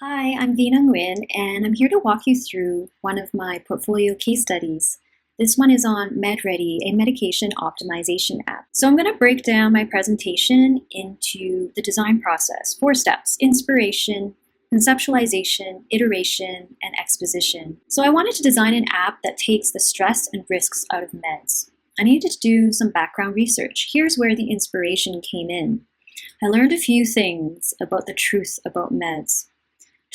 Hi, I'm Vina Nguyen, and I'm here to walk you through one of my portfolio case studies. This one is on MedReady, a medication optimization app. So I'm going to break down my presentation into the design process, 4 steps: inspiration, conceptualization, iteration, and exposition. So I wanted to design an app that takes the stress and risks out of meds. I needed to do some background research. Here's where the inspiration came in. I learned a few things about the truth about meds.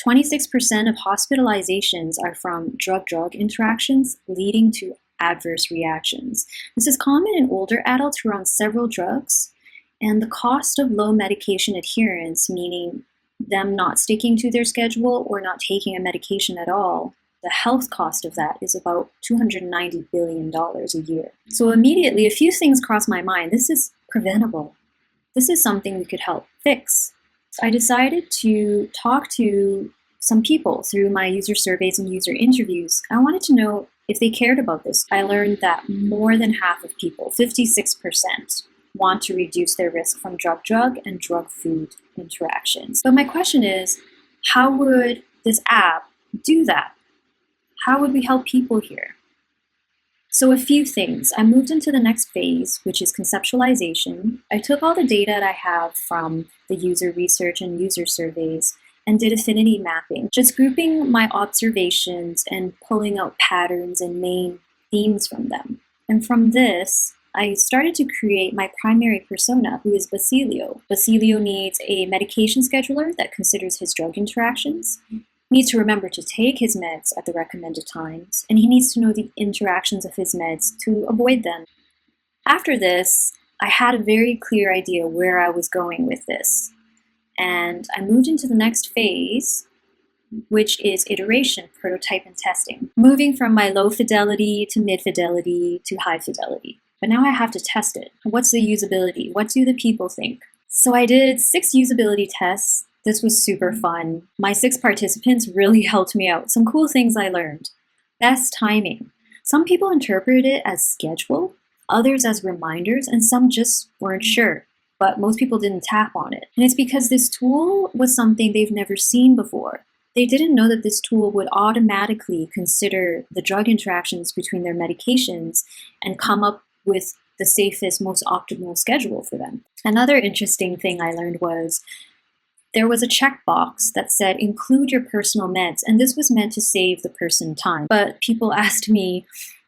26% of hospitalizations are from drug-drug interactions leading to adverse reactions. This is common in older adults who are on several drugs, and the cost of low medication adherence, meaning them not sticking to their schedule or not taking a medication at all, the health cost of that is about $290 billion a year. So immediately, a few things crossed my mind. This is preventable. This is something we could help fix. So I decided to talk to some people through my user surveys and user interviews. I wanted to know if they cared about this. I learned that more than half of people, 56%, want to reduce their risk from drug-drug and drug-food interactions. But my question is, how would this app do that? How would we help people here? So a few things. I moved into the next phase, which is conceptualization. I took all the data that I have from the user research and user surveys and did affinity mapping, just grouping my observations and pulling out patterns and main themes from them. And from this, I started to create my primary persona, who is Basilio. Basilio needs a medication scheduler that considers his drug interactions, needs to remember to take his meds at the recommended times, and he needs to know the interactions of his meds to avoid them. After this, I had a very clear idea where I was going with this, and I moved into the next phase, which is iteration, prototype, and testing, moving from my low fidelity to mid fidelity to high fidelity. But now I have to test it. What's the usability? What do the people think? So I did 6 usability tests. This was super fun. My 6 participants really helped me out. Some cool things I learned. Best timing. Some people interpreted it as schedule, others as reminders, and some just weren't sure. But most people didn't tap on it. And it's because this tool was something they've never seen before. They didn't know that this tool would automatically consider the drug interactions between their medications and come up with the safest, most optimal schedule for them. Another interesting thing I learned was there was a checkbox that said include your personal meds, and this was meant to save the person time. But people asked me,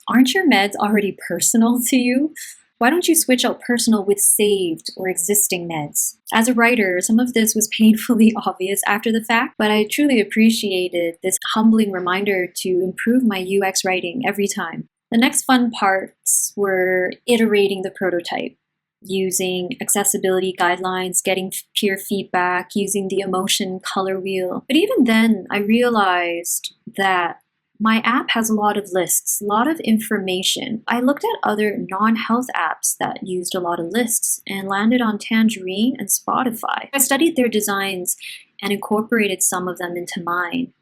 aren't your meds already personal to you? Why don't you switch out personal with saved or existing meds? As a writer, some of this was painfully obvious after the fact, but I truly appreciated this humbling reminder to improve my UX writing every time. The next fun parts were iterating the prototype, using accessibility guidelines, getting peer feedback, using the emotion color wheel. But even then, I realized that my app has a lot of lists, a lot of information. I looked at other non-health apps that used a lot of lists and landed on Tangerine and Spotify. I studied their designs and incorporated some of them into mine.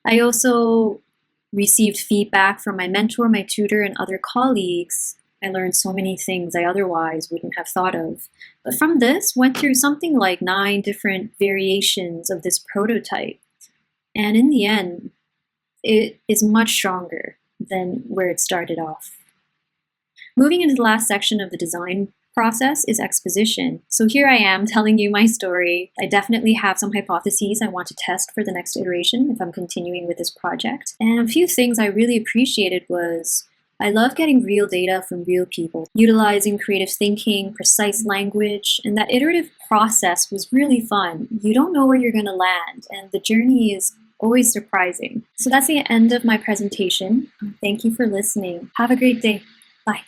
I also received feedback from my mentor, my tutor, and other colleagues. I learned so many things I otherwise wouldn't have thought of. But from this, went through something like 9 different variations of this prototype. And in the end, it is much stronger than where it started off. Moving into the last section of the design process is exposition. So here I am telling you my story. I definitely have some hypotheses I want to test for the next iteration if I'm continuing with this project. And a few things I really appreciated was I love getting real data from real people, utilizing creative thinking, precise language, and that iterative process was really fun. You don't know where you're going to land, and the journey is always surprising. So that's the end of my presentation. Thank you for listening. Have a great day. Bye.